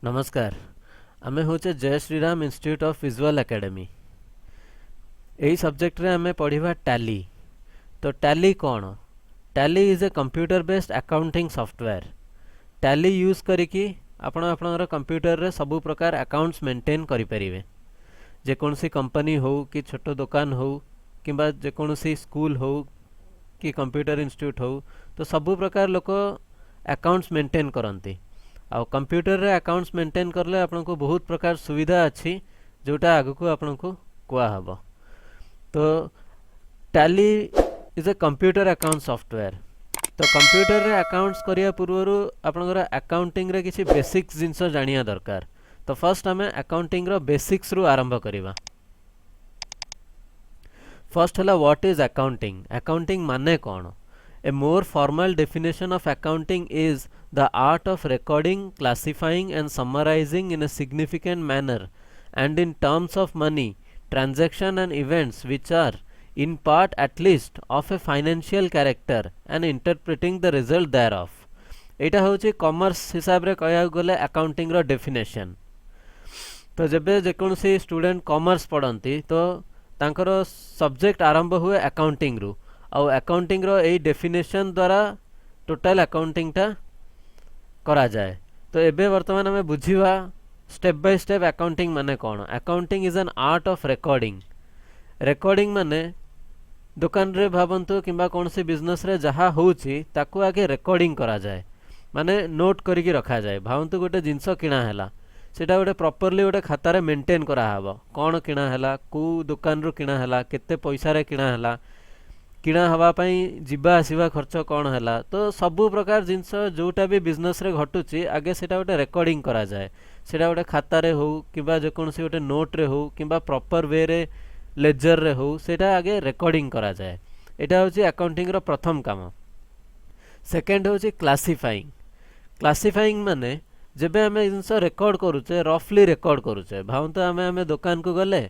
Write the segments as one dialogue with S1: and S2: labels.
S1: नमस्कार। आमे होचे जय Shriram institute of visual academy. यही सब्जेक्ट रे आमे पढ़िबा टैली। तो टैली कौन? Tally is a computer based accounting software. Tally use करिकी आपण आपणर कंप्यूटर रे सबु प्रकार अकाउंट्स मेंटेन करि परिबे। जेकोनसी कंपनी हो कि छोट दुकान हो किंबा जेकोनसी स्कूल हो कि कंप्यूटर इंस्टीट्यूट हो, तो सबु प्रकार लोक अकाउंट्स मेंटेन करती। आउ कंप्यूटर रे अकाउंट्स मेंटेन करले आपनको बहुत प्रकार सुविधा अच्छी जोटा आगु आपनको कुआ हबो। तो tally is a computer account software. तो कंप्यूटर रे अकाउंट्स करिया पूर्वरु आपनकर अकाउंटिंग रे किछि बेसिक्स जिंस जानिया दरकार। तो फर्स्ट हमें अकाउंटिंग रो बेसिक्स रु आरंभ करिबा। फर्स्ट हला व्हाट इज अकाउंटिंग। अकाउंटिंग माने कौन? A more formal definition of accounting is the art of recording, classifying and summarizing in a significant manner and in terms of money, transaction and events which are in part at least of a financial character and interpreting the result thereof. एटा होची commerce हिसाब रे कहया गले accounting रो definition. तो जबे जेकोनसी student commerce पढ़ंती तो तांकर subject आरंभ हुए अकाउंटिंग रु। आउ अकाउंटिंग रो एई डेफिनेशन द्वारा टोटल अकाउंटिंग टा करा जाए। तो एबे वर्तमान हमें बुझीवा स्टेप बाय स्टेप अकाउंटिंग माने कौन। Accounting is an art of recording. Recording माने दुकान रे भाबंतु किंबा कोनसी बिजनेस रे जहा होउची ताकू आगे रिकॉर्डिंग करा जाए, माने नोट करिकी रखा जाए। भाबंतु गोटे जिंस किणा हैला, सेटा गोटे प्रॉपर्ली गोटे खाता रे मेंटेन करा हबो। कोन किणा हैला, को दुकान रो किणा हैला, केते पैसा रे किणा हैला, किणा हवा पई जिबा आसीबा खर्च कौन हैला। तो सबु प्रकार जिंस जोटा भी बिजनेस रे घटुची आगे सेटा गोटे रिकॉर्डिंग करा जाए। सेटा गोटे खाता रे हो किबा जे कोनसी गोटे नोट रे हो किबा प्रॉपर वे रे लेजर रे हो, सेटा आगे रिकॉर्डिंग करा जाए। एटा होची अकाउंटिंग रो प्रथम काम। सेकंड होची क्लासिफाइंग। क्लासिफाइंग माने जेबे हमें जिंस रिकॉर्ड करूचे, रफली रिकॉर्ड करूचे। भावंतो हमें दुकान को गले,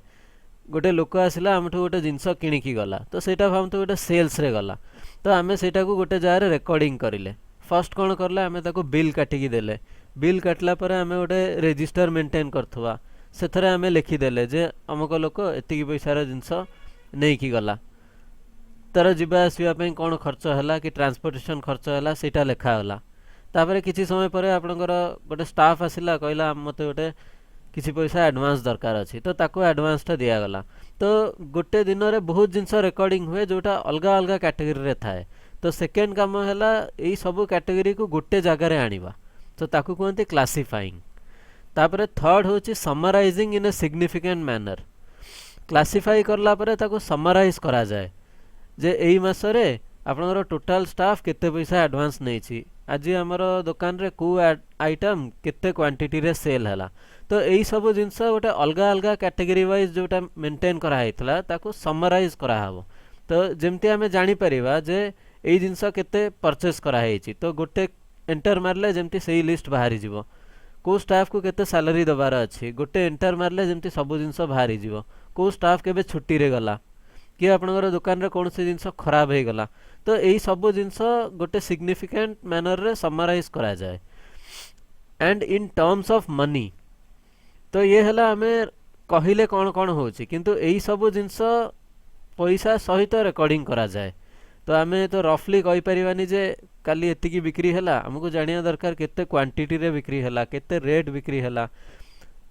S1: गोटे लोक आसिला आमठू गोटे जिनस किणिकी गला, तो सेटा भावंतो गोटे सेल्स रे गला। तो आमे सेटा को गोटे जगह रिकॉर्डिंग करिले। फर्स्ट कौन करला, आमे ताको बिल काटिकी देले। बिल काटला परे आमे गोटे रजिस्टर मेंटेन करथुवा, सेथरे आमे लिखि देले जे अमुक लोक एतिकी पैसार जिनस नेकी गला। तार जिबा आसीबा पई कोन खर्च हला कि ट्रांसपोर्टेशन खर्च हला सेटा लेखा हला। तापरे किछि समय परे आपनकर गोटे स्टाफ आसिला, कहला मते गोटे किसी पैसा एडवांस दरकार अच्छी, तो ताको एडवांस टा दिया गला। तो गोटे दिन रे बहुत जिनस रिकॉर्डिंग हुए जोटा अलगा अलगा कैटेगरी रे थाए। तो सेकेंड काम हैला एई सब कैटेगरी को गोटे जगह रे आनिबा, तो ताको कहते क्लासिफाइंग। तापरे थर्ड होची summarising in a significant manner. Classify करला परे ताको समराइज करा जाए जे एई मास रे आपनकर टोटल स्टाफ केते पैसा एडवांस नेछि, आज आमर दुकान रे को आइटम केते क्वांटिटी रे सेल हला। तो यही सब जिनस गोटे अलगा अलगा कैटेगरी वाइज जोटा मेंटेन करा हैतला ताको समराइज करा हबो। तो जेमती आमे जानि परिबा जे एई जिनस केते परचेस करा हैछि, तो गोटे एंटर मारले जेमती सेही लिस्ट बाहरी जिवो। को स्टाफ को केते सैलरी दबार अछि, गोटे एंटर मारले जेमती सब जिनस बाहरी जिवो। को स्टाफ केबे छुट्टी रे गला कि आपनकर दुकान रे कोनसी जिनस खराब हे गला, तो एई सब जिनस गोटे सिग्निफिकेंट मैनर रे समराइज करा जाए। And in terms of money, तो ये हला हमें कहिले कौन कौन होची, किंतु एई सब जिनस पैसा सहित रिकॉर्डिंग करा जाए। तो आमे तो रफली कहि परिबानी जे काली एतिकी बिक्री हला, हमको जानिया दरकार केते क्वांटिटी रे बिक्री हला, केते रेट बिक्री हला,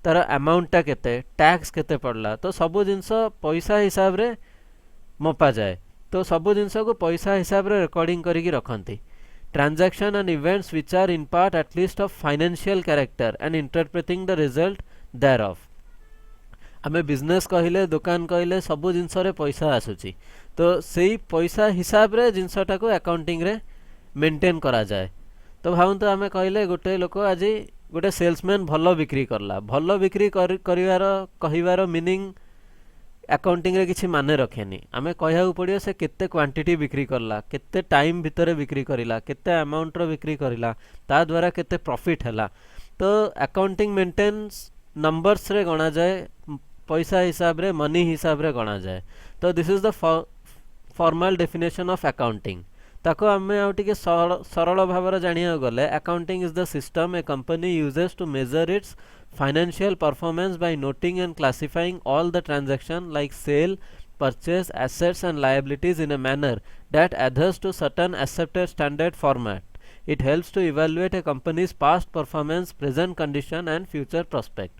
S1: तार अमाउंट टा केते, टैक्स केते पड़ला। तो सब जिनस पैसा हिसाब रे मपा जाए। तो सब जिनस को पैसा हिसाब रे रिकॉर्डिंग करिकी रखंती। Transaction and events which are in part at least of financial character and interpreting the result thereof. आमे बिजनेस कहले, दुकान कहले, सब जिनस रे पैसा आसुची, तो सेही पैसा हिसाब रे जिनसटा को अकाउंटिंग रे मेंटेन करा जाए। तो भावंतु आमे कहले गोटे लोक आज गोटे सेल्समैन भल बिक्री करला, भल बिक्री करिवार कहिवार मीनिंग अकाउंटिंग रे किछि माने रखेनी। आमे कहया पड़ियो से केते क्वांटिटी बिक्री करला, केते टाइम भितर बिक्री करिला, केते अमाउंट रो बिक्री करिला, ता द्वारा केते प्रॉफिट हला। तो अकाउंटिंग मेंटेन्स नंबर्स रे गणा जाए, पैसा हिसाब रे, मनी हिसाब रे गणा जाए। तो this is the formal definition of accounting. ताको आमे आउ टिके सरल भावर जानिया गले accounting is the system a company uses to measure its financial performance by noting and classifying all the transaction like sale, purchase, assets and liabilities in a manner that adheres to certain accepted standard format. It helps to evaluate a company's past performance, present condition and future prospect.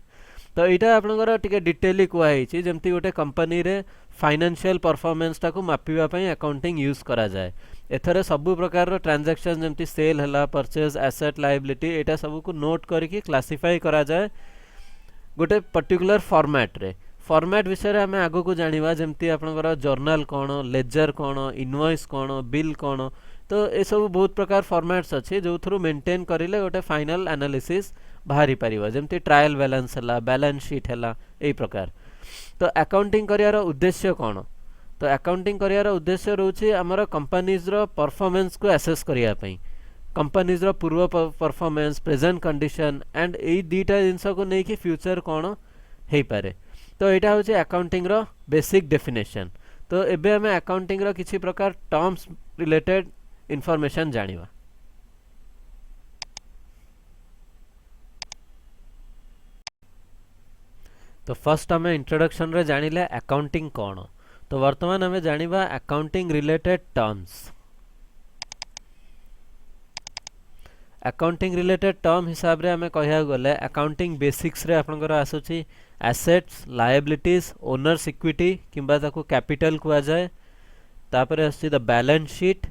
S1: तो यहाँ आपंकर टे डिटेली कहुई जमती गोटे company रे financial performance टाको मापिबा accounting use करा जाए एथरे सबु प्रकार ट्रांजैक्शन जमती सेल है परचेज एसेट लायबिलिटी यहाँ सब को नोट करके क्लासिफाई करा जाए गोटे पर्टिकुलर फॉर्मेट रे फॉर्मेट विषय आम आग को जाना जमती आपंकर जर्नाल कौन लेजर कौन इनवॉइस कौन बिल कौन तो ये सब बहुत प्रकार फॉर्मेट्स अच्छे जो थ्रू मेंटेन करें गोटे फाइनल एनालिसिस बाहरी पारिबा जमती ट्रायल बैलेंस है बैलेंस शीट है यही प्रकार तो अकाउंटिंग करियार उद्देश्य कौन तो अकाउंटिंग करियार उद्देश्य रोचे आमर कंपनीज रो परफॉर्मेंस को एसेस करिया पई कंपनीज रो पूर्व परफॉर्मेंस प्रेजेंट कंडीशन एंड यही दुईटा जिनस को लेकिन फ्यूचर कौन हो पारे तो यहाँ हूँ अकाउंटिंग रो बेसिक डेफिनेशन तो एबे आम अकाउंटिंग रो किसी प्रकार टर्म्स रिलेटेड इंफॉर्मेशन जानिबा तो फर्स्ट आम इंट्रोडक्शन रे जानिले अकाउंटिंग कौन तो वर्तमान आम जानिबा accounting related terms accounting related term हिसाब रे आम कहिया गले अकाउंटिंग बेसिक्स रे आपनकर आसुची एसेट्स लायबिलिटीज ओनर्स इक्विटी किंबा ताको कैपिटल कुआ जाए तापरे आसुची द बैलेंस शीट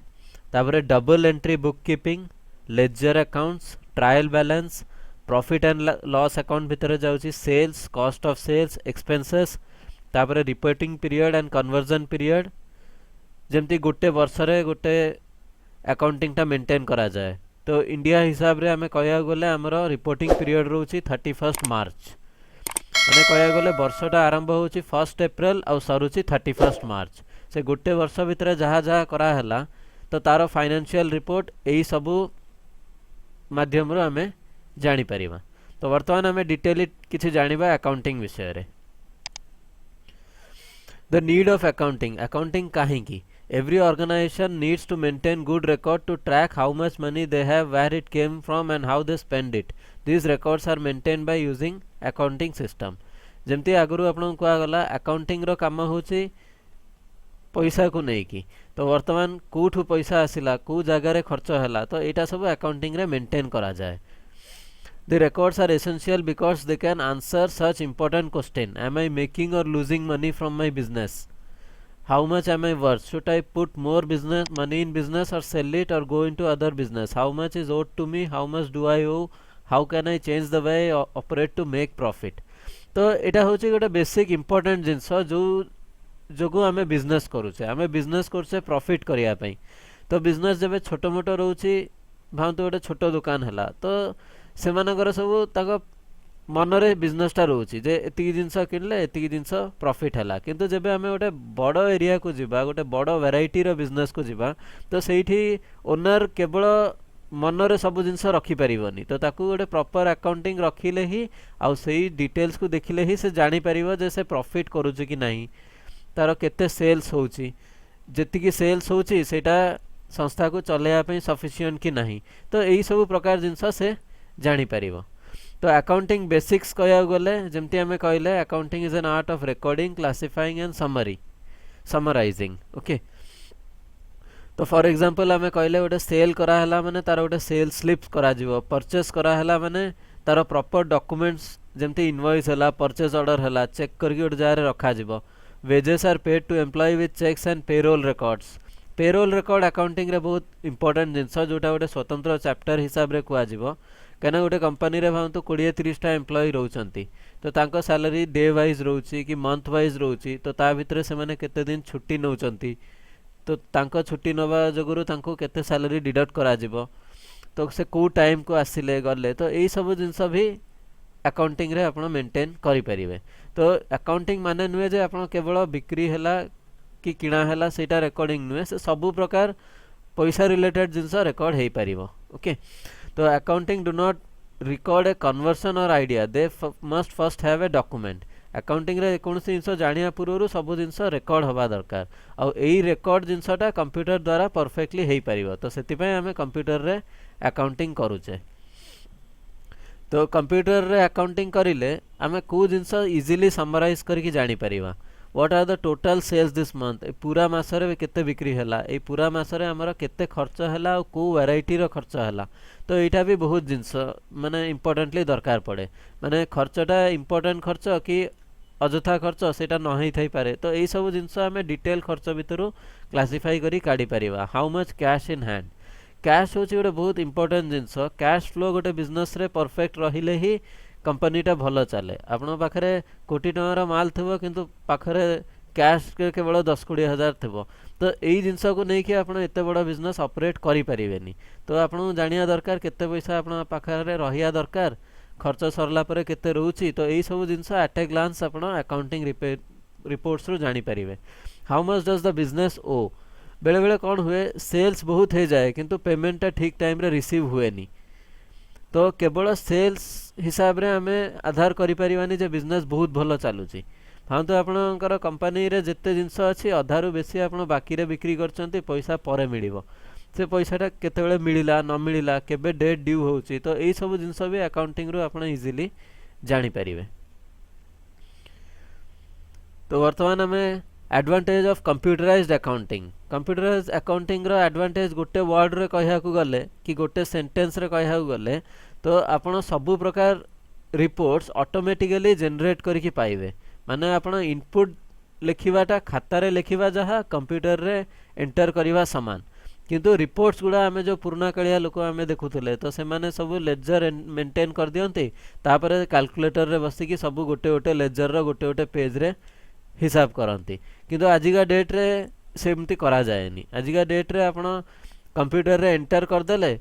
S1: तापरे double entry book keeping ledger accounts trial balance profit and loss account भितर जाउची sales cost of sales expenses तापरे reporting period and conversion period जमती गोटे वर्ष रे गोटे अकाउंटिंग टा मेंटेन करा जाए तो इंडिया हिसाब रे आमे कहया गले हमर रिपोर्टिंग पीरियड रोची 31 मार्च माने कहया गले वर्षटा आरंभ होची 1 अप्रैल और सरुची 31 मार्च से गोटे वर्ष भितर जहाँ जहाँ करा हला तो तार फाइनेंशियल रिपोर्ट यही सबू माध्यम आमे जानी परिबा तो वर्तमान आमे डिटेली किछि जानिबा अकाउंटिंग विषय रे the need of accounting accounting काहेकि every organization needs to maintain good record to track how much money they have where it came from and how they spend it these records are maintained by using accounting system जमती आगु आपन को गला accounting रो काम होची पैसा को नहीं कि तो वर्तमान कोठु पैसा आसिला को जगह रे खर्च हला तो एटा सब अकाउंटिंग रे मेंटेन करा जाए The records are essential because they can answer such important question am I making or losing money from my business how much am I worth should I put more business money in business or sell it or go into other business how much is owed to me how much do I owe how can I change the way I operate to make profit तो एटा होची गोटे basic important जिंस जो जोगु आमे business करूचे आमे business करछे profit करिया पई तो बिजनेस जबे छोटो मोटो रहउची भाव तो गोटे छोटो दुकान हला तो सेमानकर सब ताको मनरे बिजनेसटा रोचे जे एतिकी जिनस किनले एतिकी जिनस प्रॉफिट हला किंतु जेबे आमे गोटे बड़ एरिया को जिबा गोटे बड़ वैरायटी रो बिजनेस को जिबा तो सेठी ओनर केवल मनरे सब जिनस रखी परिबनी तो ताकू गोटे प्रॉपर अकाउंटिंग रखिले ही आउ सेही डिटेल्स को देखिले ही से जानि परिबो जे से प्रॉफिट करूची कि नाही तार केते सेल्स होउची जेतिकी सेल्स होउची सेटा संस्था को चलेया पई सफिशिएंट कि नाही तो एही सब प्रकार जिनस से जानि परिबो तो अकाउंटिंग बेसिक्स कहया गले जमती हमें कहले accounting is an art of recording classifying and summarising okay तो फॉर एग्जांपल हमें कहले गोटे सेल करा हला माने तार गोटे सेल स्लिप्स करा जिवो परचेस करा हला माने तार प्रॉपर डॉक्यूमेंट्स जमती इनवॉइस हला परचेस ऑर्डर हला चेक करके गोटे जगह रखा जिवो wages are paid to employ with cheques and payroll records payroll record accounting रे बहुत इंपोर्टेंट जिनस जोटा गोटे स्वतंत्र चैप्टर हिसाब रे कुआ जिवो कहना गोटे कंपनी रे भावतु 20-30 एम्प्लॉय रोचंती तो तांको सैलरी डे वाइज रोची कि मंथ वाइज रोची तो ता भितरे से माने केते दिन छुट्टी नौचंती तो तांको छुट्टी नवा जगरु तांको केते सैलरी डिडक्ट करा जिवो तो से को टाइम को आसिले गले तो एई सब जिंस भी अकाउंटिंग रे आपण मेंटेन करि परिबे तो अकाउंटिंग माने नुए जे आपण केवल बिक्री हला कि किणा हला सेटा रेकॉर्डिंग नुए से सब प्रकार पैसा रिलेटेड जिंस रेकॉर्ड हेई परिबो ओके तो accounting do not record a conversion or idea they must first have a document accounting रे कौनसी जिनस जानिया पूर्व सब जिनस रेकर्ड हवा दरकार आउ एई रेकर्ड जिनसटा कंप्यूटर द्वारा परफेक्टली हेई परिबो तो सेति पय हमें कंप्यूटर रे अकाउंटिंग करूचे तो कंप्यूटर रे अकाउंटिंग करिले आमे को जिनस इजीली समराइज करके जानि परिबा what are the total sales this month ए पूरा मासरे केते बिक्री हला ए पूरा मासरे हमर केते खर्च हला और को वैरायटी रो खर्च हला तो एटा भी बहुत जिनस माने इंपोर्टेंटली दरकार पड़े माने खर्चटा इंपोर्टेंट खर्च कि अजथा खर्च सेटा न ही थाई पारे तो एई सब जिनस हमें डिटेल खर्च भितरु क्लासिफाई करी काढी परिबा how much cash in hand cash होची गोटे बहुत इंपोर्टेंट जिनस कैश फ्लो गोटे बिजनेस रे परफेक्ट रहिले ही कंपनीटा भल चले आपण पाखरे कोटी टंकार माल थबो किंतु पाखरे कैश के केवल 10-20 हजार थबो तो एई जिनस को नै कि आपण एते बड़ बिजनेस ऑपरेट करि परिबेनी तो आपण जानिया दरकार केते पैसा आपण पाखरे रहिया दरकार खर्च सरला परे केते रहउची तो एई सब जिनस एट ए ग्लांस आपण अकाउंटिंग रिपोर्ट्स रो जानि परिबे how much does the business ओ बेले बेले कौन हुए सेल्स बहुत हो जाए किंतु पेमेंटा ठीक टाइम रे रिसीव हुए नी तो केवल सेल्स हिसाब रे हमें आधार करि परिवानी जे बिजनेस बहुत भलो चालुची हाँ तो आपणकर कंपनी रे जिते जिनस अच्छी अधारू बेसी आपण बाकी रे बिक्री करचंती पैसा परे मिलिबो से पैसाटा केतेबेले मिलिला न मिलिला केबे डेट ड्यू होउची तो एई सब जिनस भी अकाउंटिंग रो आपण इजीली जानि परिबे तो वर्तमान हमें एडवांटेज ऑफ कंप्यूटराइज्ड अकाउंटिंग रो एडवांटेज गोटे वर्ड रे कहया को गले कि गोटे सेंटेंस रे कहया को गले तो आपण सब प्रकार रिपोर्ट्स ऑटोमेटिकली जनरेट करके पाइबे माने आपण इनपुट लिखिबाटा खाता रे लिखिबा जहा कंप्यूटर रे एंटर करिवा समान किंतु रिपोर्ट्स गुडा हमें जो पुराना कालिया लोक हमें देखुले तो से माने सब लेजर मेंटेन कर दियंती तापरे कैलकुलेटर रे बसी कि सब गोटे गोटे लेजर रो गोटे गोटे पेज रे हिसाब करती किंतु आजिका डेट रे सेमती करा जाएनी आजिका डेट रे आपण कंप्यूटर रे एंटर कर देले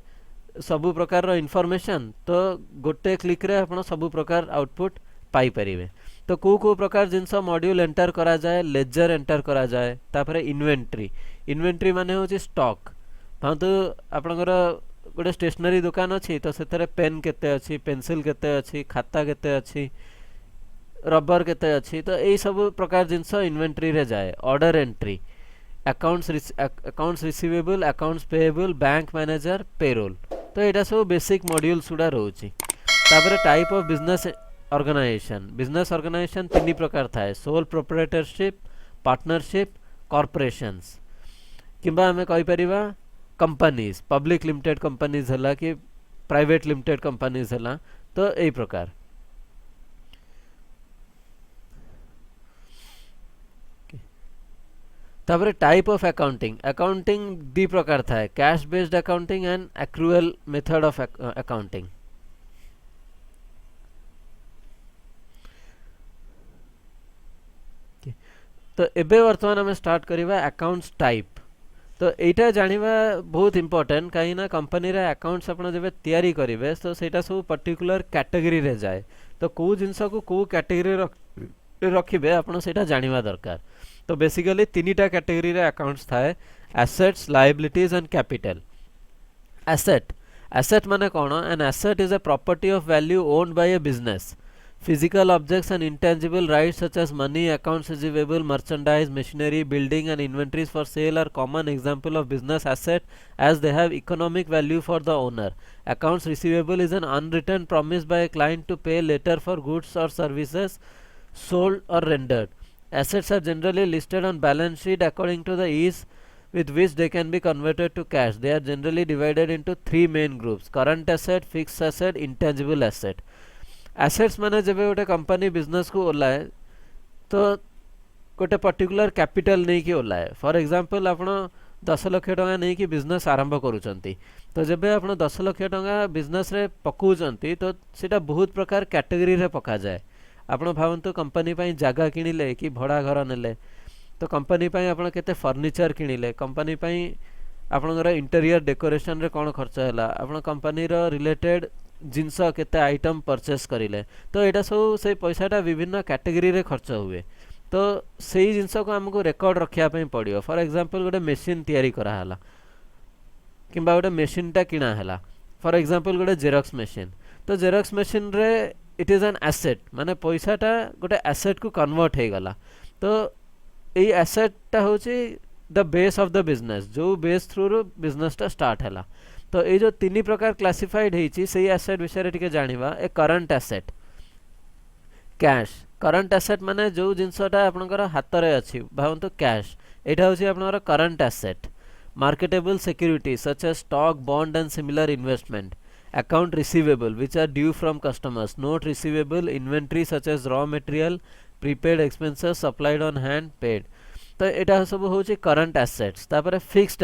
S1: सब प्रकार रो इन्फॉर्मेशन तो गोटे क्लिक रे आपण सब प्रकार आउटपुट पाई परिवे तो को प्रकार जिनस मॉड्यूल एंटर करा जाए लेजर एंटर करा जाए तापरे इन्वेंटरी माने होची स्टॉक हाँ तो आपनकर गोटे स्टेशनरी दुकान अच्छी तो सेतरे पेन केते अच्छी पेंसिल केते अच्छी खाता केते अच्छी रबर केते अच्छी तो यही सब प्रकार जिनस इन्वेंटरी रे जाए order entry accounts receivable accounts payable bank manager payroll तो यहाँ सब बेसिक मॉड्यूल्स गुड़ा रोची तापर टाइप ऑफ बिजनेस ऑर्गेनाइजेशन तीन प्रकार थाए सोल प्रोप्राइटरशिप पार्टनरशिप कॉर्पोरेशंस किंबा हमें कहि परिबा कंपनीज पब्लिक लिमिटेड कंपनीज हला कि प्राइवेट लिमिटेड कंपनीज हला तो यही प्रकार तापर टाइप ऑफ अकाउंटिंग दी प्रकार थाए cash based accounting and accrual method of accounting तो एबे वर्तमान हमें स्टार्ट करिबा अकाउंट्स टाइप तो एटा जानिबा बहुत इंपोर्टेंट कहीं ना कंपनी रे अकाउंट्स आपण जेबे तयारी करिवे तो सेटा सब पर्टिकुलर कैटेगरी रे जाए तो को जिंस को कैटेगरी रखिबे आपण सेटा जानिबा दरकार तो बेसिकली तीनटा कैटेगरी रे अकाउंट्स थाए assets liabilities and capital asset माने कोन an asset is a property of value owned by a business Physical objects and intangible rights such as money, accounts receivable, merchandise, machinery, building and inventories for sale are common example of business asset as they have economic value for the owner. Accounts receivable is an unwritten promise by a client to pay later for goods or services sold or rendered. Assets are generally listed on balance sheet according to the ease with which they can be converted to cash. They are generally divided into three main groups: current asset, fixed asset, intangible asset. Assets माने जब गोटे company business को ओलाए तो गोटे particular capital नहीं कि ओलाए for example आपण 10 लाख टका नहीं कि बिजनेस आरंभ करूचंती तो जब आपण 10 लाख टका बिजनेस रे पकाउचंती तो सेटा बहुत प्रकार कैटेगरी रे पका जाए आपण भावंतु कंपनी पई जागा किनिले कि भड़ा घर नेले तो कंपनी पई आपण केते फर्नीचर किनिले कंपनी पई आपणकर इंटीरियर डेकोरेशन रे कोन खर्च हैला आपण कंपनी रो रिलेटेड जिनस केते आइटम परचेस करिले तो एटा सब से पैसाटा विभिन्न कैटेगरी रे खर्च हुए तो सेही जिनस को हमको रिकॉर्ड रखिया पई पड़ियो फॉर एग्जांपल गोटे मशीन तयारी करा हला किंबा गोटे मशीन टा किना हला फॉर एग्जांपल गोटे जेरॉक्स मशीन तो जेरॉक्स मशीन रे इट इज एन एसेट माने पैसाटा गोटे एसेट को कन्वर्ट हो गला तो ये एसेटा हूँ the base of the business जो बेस थ्रू बिजनेसटा स्टार्ट है तो ये जो तीन प्रकार क्लासिफाइड होती से एसेट विषय टिके जानिबा ए current asset cash current asset माने जो जिनसटा आपनकर हाथ रे अछि भावंतु कैश एटा होछि आपनकर current asset marketable security such as stock bond and similar investment account receivable which are due from customers note receivable inventory such as raw material prepaid expenses supplied on hand paid तो एटा सब होछि current assets तापर fixed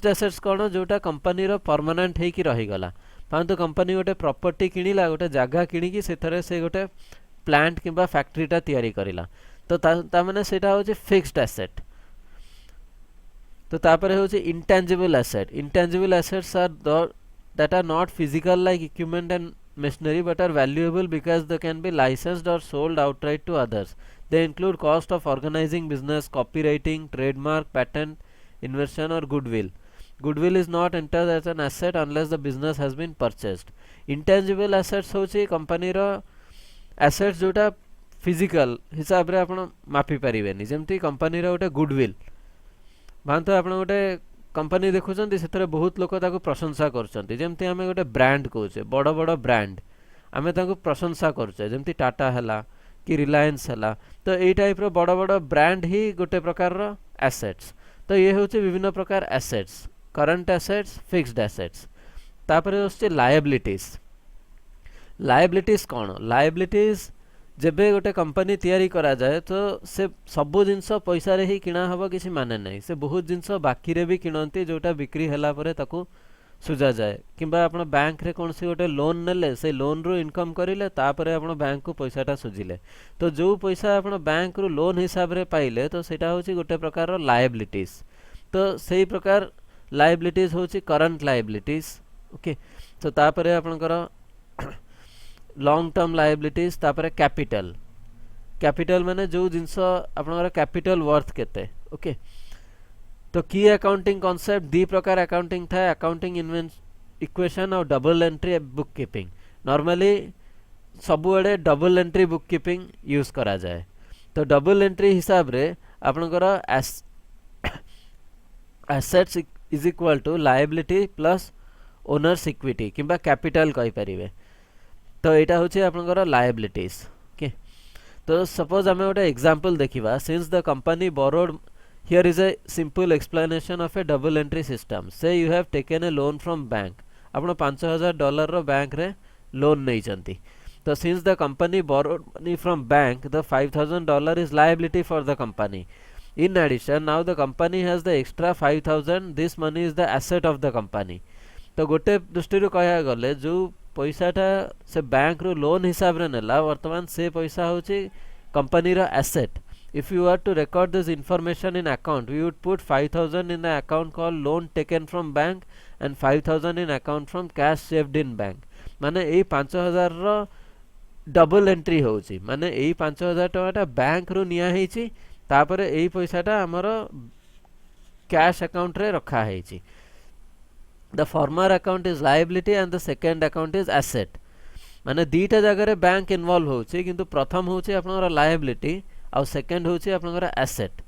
S1: assets कोन जोटा company रो permanent हे कि रहि गला पांतु company गोटे property किनिला गोटे जगह किनि कि सेथरे से गोटे प्लांट किबा फैक्ट्रीटा तयारी करिला तो ता माने सेटा होछि फिक्स्ड एसेट तो तापर होछि intangible assets are that are not physical like equipment and machinery but are valuable because they can be licensed or sold outright to others. They include cost of organizing business, copywriting, trademark, patent, invention or goodwill. Goodwill is not entered as an asset unless the business has been purchased. Intangible assets होची company रो assets जोटा physical हिसाब रे आपण मापी परिबेनी जेमती company रो गोटे goodwill भांतो आपण गोटे company देखुछन से बहुत लोक ताको प्रशंसा करछन्ति जेमती आमे गोटे ब्रांड कहूचे बड़ बड़ ब्रांड आमे ताको प्रशंसा करछे जेमती टाटा हला कि रिलायंस हला तो एई टाइप रो बड़ बड़ ब्रांड ही गोटे प्रकार रो एसेट्स तो ये होचे विभिन्न प्रकार assets current assets fixed assets तापरे होचे लायबिलिटीज कोन लायबिलिटीज जेबे गोटे कंपनी तैयारी करा जाए तो से सबु जिनस पैसा रे ही किना हबो किसी माने नहीं से बहुत जिनस बाकी रे भी किनंती जोटा बिक्री हला परे ताकू सुजा जाए किबा आपण बैंक रे कोनसी गोटे लोन नेले से लोन रो इनकम करिले तापरे आपण बैंक को पैसाटा सुजिले तो जो पैसा आपण बैंक रो लोन हिसाब रे पाइले तो सेटा होची गोटे प्रकार रो लायबिलिटीज तो सेही प्रकार लायबिलिटीज होची करंट लायबिलिटीज ओके तो तापरे आपणकर लॉन्ग टर्म लायबिलिटीज तापरे कैपिटल माने जो जिनस आपनकर कैपिटल वर्थ केते ओके तो की अकाउंटिंग कांसेप्ट दी प्रकार अकाउंटिंग था अकाउंटिंग इक्वेशन और double entry book keeping normally सबुआडे double entry book keeping use करा जाए तो डबल एंट्री हिसाब रे आपनकर assets is equal to liability plus owner's equity किबा कैपिटल कहि परिबे तो एटा होचे आपनकर लायबिलिटीज ओके तो सपोज हमें गोटे एग्जांपल देखिबा since the company borrowed here is a simple explanation of a double entry system say you have taken a loan from bank आपण $5000 रो बैंक रे लोन नै चंती तो since the company borrowed money from bank the $5000 is liability for the company in addition now the company has the extra 5000 this money is the asset of the company तो गोटे दृष्टि रो कहया गले जो पैसाटा से बैंक रो loan हिसाब रे नेला वर्तमान से पैसा होची कंपनी रो asset if you are to record this information in account we would put 5000 in the account called loan taken from bank and 5000 in account from cash saved in bank माने एई 5000 रो double entry होची माने एई 5000 Takata bank रो निया हेची तापरे एई पैसाटा हमरो cash account रे रखा हेची the former account is liability and the second account is asset माने दीटा जगह रे बैंक इन्वॉल्व होची किंतु प्रथम होची आपनकर liability और सेकंड होची आपनकर asset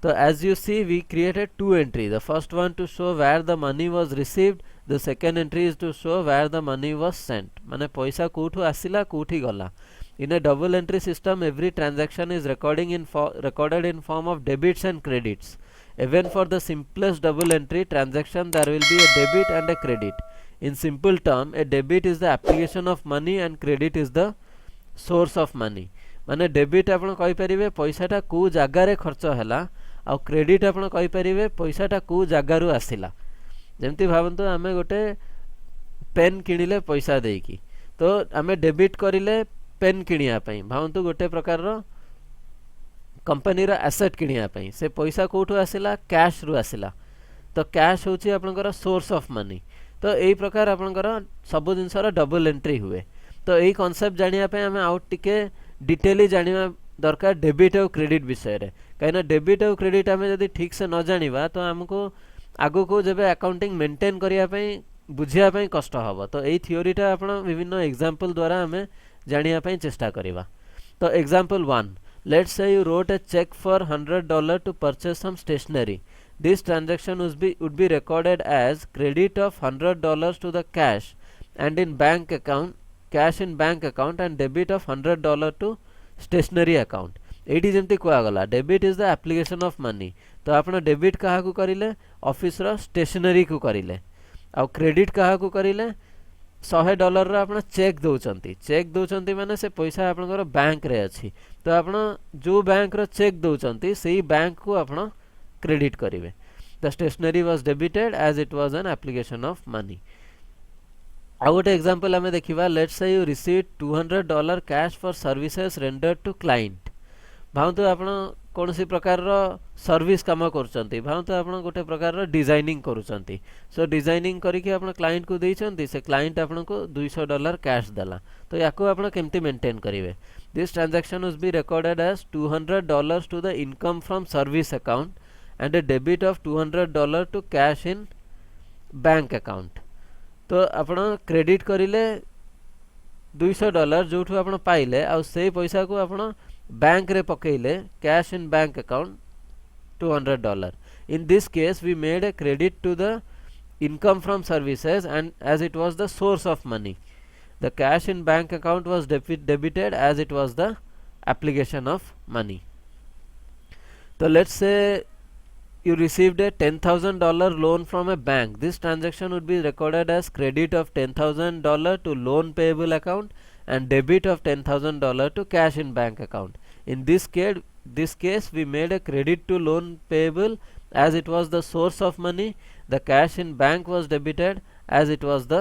S1: तो as you see we created two entry the first one to show where the money was received the second entry is to show where the money was sent माने पैसा कोठू आसिला कोठी गला in a double entry system every transaction is recorded in form of debits and credits even for the simplest double entry transaction there will be a debit and a credit in simple term a debit is the application of money and credit is the source of money माने debit आपण कहि परिबे पैसाटा को जागा रे खर्च हला आ credit आपण कहि परिबे पैसाटा को जागा रु आसिला जेमति भाबंतो आमे गोटे पेन किनिले पैसा देकी तो आमे डेबिट करिले पेन किनिया पई भाबंतो गोटे प्रकार रो कंपनी रो एसेट किनिया पई से पैसा कोठो आसिला कैश रु आसिला तो कैश होची आपनकर सोर्स ऑफ मनी तो एई प्रकार आपनकर सब जिंस रो डबल एंट्री हुए तो एई कांसेप्ट जानिया पे हमें आउट टिके डिटेली जानिबा दरकार डेबिट और क्रेडिट विषय रे काइना डेबिट और क्रेडिट हमें यदि ठीक से न जानिबा तो हमको आगो को जबे अकाउंटिंग मेंटेन करिया पे बुझिया पई कष्ट हबो तो एई थियोरीटा आपण विभिन्न एग्जांपल द्वारा हमें जानिया पई चेष्टा करिवा तो example 1 let's say you wrote a cheque for $100 to purchase some stationery this transaction would be recorded as credit of $100 to the cash and in bank account cash in bank account and debit of $100 to stationery account eighty जेमती कुआ गला debit is the application of money तो आपण debit कहा को करिले office रो stationery को करिले आ credit कहा को करिले $100 रो आपण चेक दउचंती माने से पैसा आपनकर बैंक रे अछि तो आपण जो बैंक रो चेक दउचंती सेही बैंक को आपण क्रेडिट करिवे the stationery was debited as it was an application of money आ गोटे एग्जांपल हमें देखिबा let's say you receive $200 cash for services rendered to client भावतु आपण कोनसी प्रकार रो सर्विस काम करचंती भावतु आपण गोटे प्रकार रो डिजाइनिंग करूचंती सो डिजाइनिंग करिके आपण क्लाइंट को देइचंती से क्लाइंट आपण को $200 कैश देला तो याको आपण केमती मेंटेन करिवे this transaction will be recorded as $200 to the income from service account and a debit of $200 to cash in bank account तो आपण क्रेडिट करिले $200 जोठु आपण पाइले आ सेही पैसा को आपण बैंक रे पकेले cash in bank account $200 in this case we made a credit to the income from services and as it was the source of money the cash in bank account was debited as it was the application of money so let's say you received a $10,000 loan from a bank this transaction would be recorded as credit of $10,000 to loan payable account and debit of $10,000 to cash in bank account in this case we made a credit to loan payable as it was the source of money the cash in bank was debited as it was the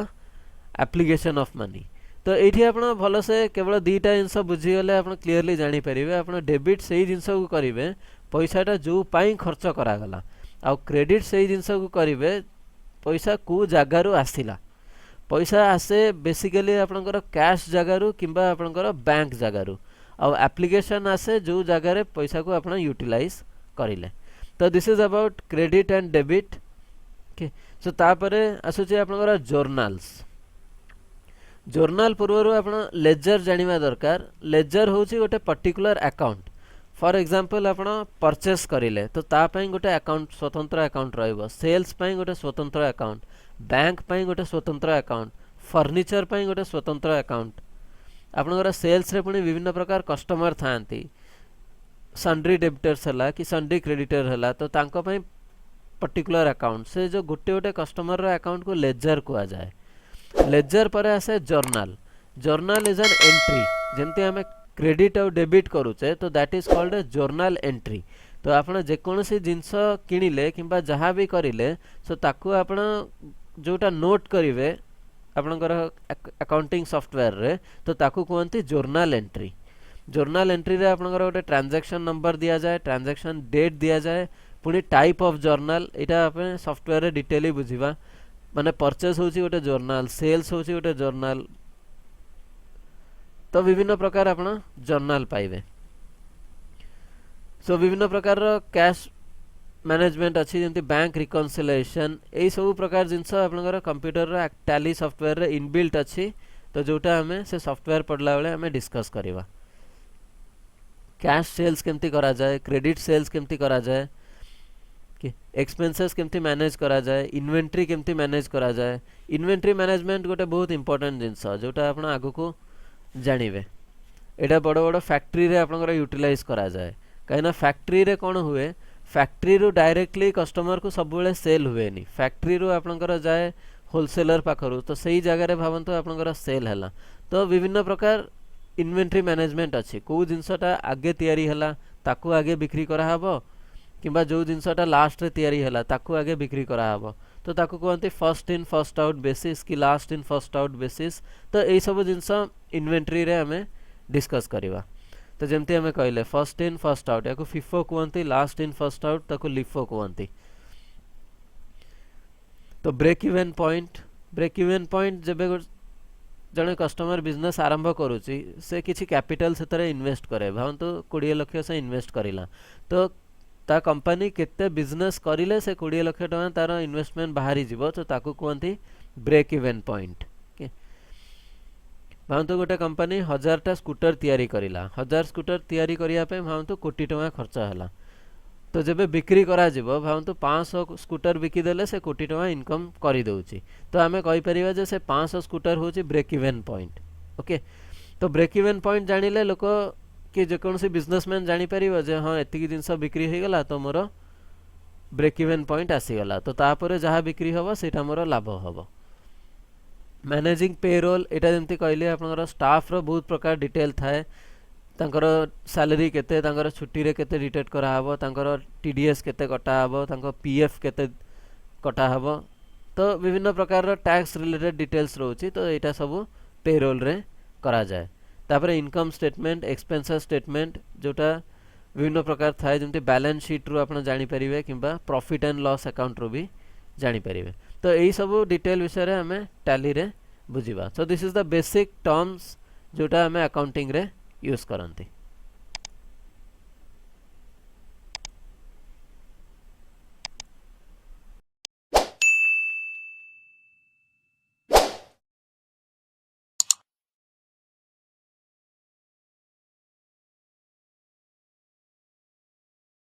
S1: application of money तो एठी आपण भलो से केवल दीटा जिंस बुझी गले आपण clearly जानि परिबे आपण डेबिट सेही जिंस को करिवे पैसाटा जो पाई खर्च करा गला आ क्रेडिट सेही जिंस को करिवे पैसा को जागारु आसिला पैसा आसे बेसिकली आपनकर कैश जागारु किंबा आपनकर बैंक जागारु आ एप्लिकेशन आसे जो जगह रे पैसा को आपण यूटिलाइज करिले तो this is about credit and debit okay so तापरे आसुचे आपनकर जर्नल पूर्वरु आपण लेजर जानिबा दरकार लेजर होची गोटे पर्टिकुलर अकाउंट फॉर एग्जांपल आपण परचेस करिले तो ता पई गोटे अकाउंट स्वतंत्र अकाउंट रहइबो सेल्स पई गोटे स्वतंत्र अकाउंट बैंक पई गोटे स्वतंत्र अकाउंट फर्नीचर पई गोटे स्वतंत्र अकाउंट आपनकर सेल्स रे पुनी विभिन्न प्रकार कस्टमर थांती सन्ड्री डेबिटर्स हला कि सन्ड्री क्रेडिटर हला तो तांको पई पर्टिकुलर अकाउंट से जो गोटे गोटे कस्टमर रो अकाउंट को लेजर कुआ जाए लेजर पर आसे जर्नल इज एन एंट्री जेमते हमें क्रेडिट और डेबिट करूचे तो that is called a journal entry तो आपण जे कोनसी जिंस किनिले किंबा जहां भी करिले सो ताकू आपण जोटा नोट करिवे आपनकर अकाउंटिंग सॉफ्टवेयर रे तो ताकू कहंती जर्नल एंट्री रे आपनकर गोटे ट्रांजैक्शन नंबर दिया जाए ट्रांजैक्शन डेट दिया जाए पुनी टाइप ऑफ जर्नल एटा आपन सॉफ्टवेयर रे डिटेली बुझिबा माने परचेस होची गोटे जर्नल सेल्स होची गोटे जर्नल तो विभिन्न प्रकार आपण जर्नल पाइबे सो विभिन्न प्रकार रो कैश मैनेजमेंट अच्छी जेंति बैंक रिकन्सिलिएशन एई सब प्रकार जिंस आपनकर कंप्यूटर रो टैली सॉफ्टवेयर रे इनबिल्ट अच्छी तो जोटा हमें से सॉफ्टवेयर पढ़ला बेले हमें डिस्कस करिवा कैश सेल्स केमती करा जाए क्रेडिट सेल्स केमती करा जाए कि एक्सपेंसेस केमती मैनेज करा जाए इन्वेंटरी केमती मैनेज करा जाए इन्वेंटरी मैनेजमेंट गोटे बहुत इंपोर्टेंट जिंस जोटा आपण आगु को जानिबे एटा बड़ बड़ फैक्ट्री रे आपनकर यूटिलाइज करा जाए काइना फैक्ट्री रे कोन हुए फैक्ट्री रू डायरेक्टली कस्टमर को सब बेले सेल हुएनी फैक्ट्री रू आपनकर जाए होलसेलर पाखरु तो सही जगह रे भावंतो आपनकर सेल हला तो विभिन्न प्रकार इन्वेंटरी मैनेजमेंट अच्छी को जिनसटा आगे तैयारी हला ताकू आगे बिक्री करा हबो किंबा जो जिनसटा लास्ट रे तैयारी हला ताकू आगे बिक्री करा हबो तो ताकू कहंती first in first out basis कि last in first out basis तो एई सब जिनस इन्वेंटरी रे हमें डिस्कस करिवा तो जेमती हमें कहले फर्स्ट इन फर्स्ट आउट याको फिफो कहंती लास्ट इन फर्स्ट आउट ताकू लिफो कहंती तो ब्रेक इवन पॉइंट जेबे जने कस्टमर बिजनेस आरंभ करूची से किछि कैपिटल से तरह इन्वेस्ट करे भावंतु 20 लाख से इन्वेस्ट करिला तो ता कंपनी केते बिजनेस करिले से 20 लाख टका तार इन्वेस्टमेंट बाहरी जीवो तो ताकू कहंती ब्रेक इवेन पॉइंट। भावतु गोटे कंपनी 1000टा स्कूटर तैयारी करिला, 1000 स्कूटर तैयारी करिया पे भावतु कोटी टଙ୍କା खर्च हैला। तो जब बिक्री करा जिवो भावतु 500 स्कूटर बिकी देले से कोटी टଙ୍କା इनकम करी दउची। तो आमे कहि परिबा जे से 500 स्कूटर होची ब्रेक इवेन पॉइंट। ओके, तो ब्रेक इवेन पॉइंट जानिले लोक कि जे कोनसी बिजनेसमैन जानि परिबो जे हां एतिकी जिंस बिक्री हे गला तो मोर ब्रेक इवेन पॉइंट आसी गला, तो तापरे जहाँ बिक्री हबो सेटा मोर लाभ हबो। मैनेजिंग पेरोल एटा जेमती कहले आपनकर स्टाफ रो बहुत प्रकार डिटेल थाए, तांकर सैलरी केते, तांकर छुट्टी रे केते डिटेक्ट करा हबो, तांकर टीडीएस केते कटा हबो, तांकर पीएफ केते कटा हबो। तो विभिन्न प्रकार रो टैक्स रिलेटेड डिटेल्स रहउची, तो एटा सब पेरोल रे करा जाए। तापरे इनकम स्टेटमेंट, एक्सपेंसेस स्टेटमेंट जोटा विभिन्न प्रकार थाए, जेमती बैलेंस शीट रू आपण जानि परिबे किंबा प्रॉफिट एंड लॉस अकाउंट रू भी जानि परिबे। तो यही सब डिटेल विषय रे हमें टैली रे बुझिबा। So this is the basic terms जोटा हमें अकाउंटिंग रे यूज करंती।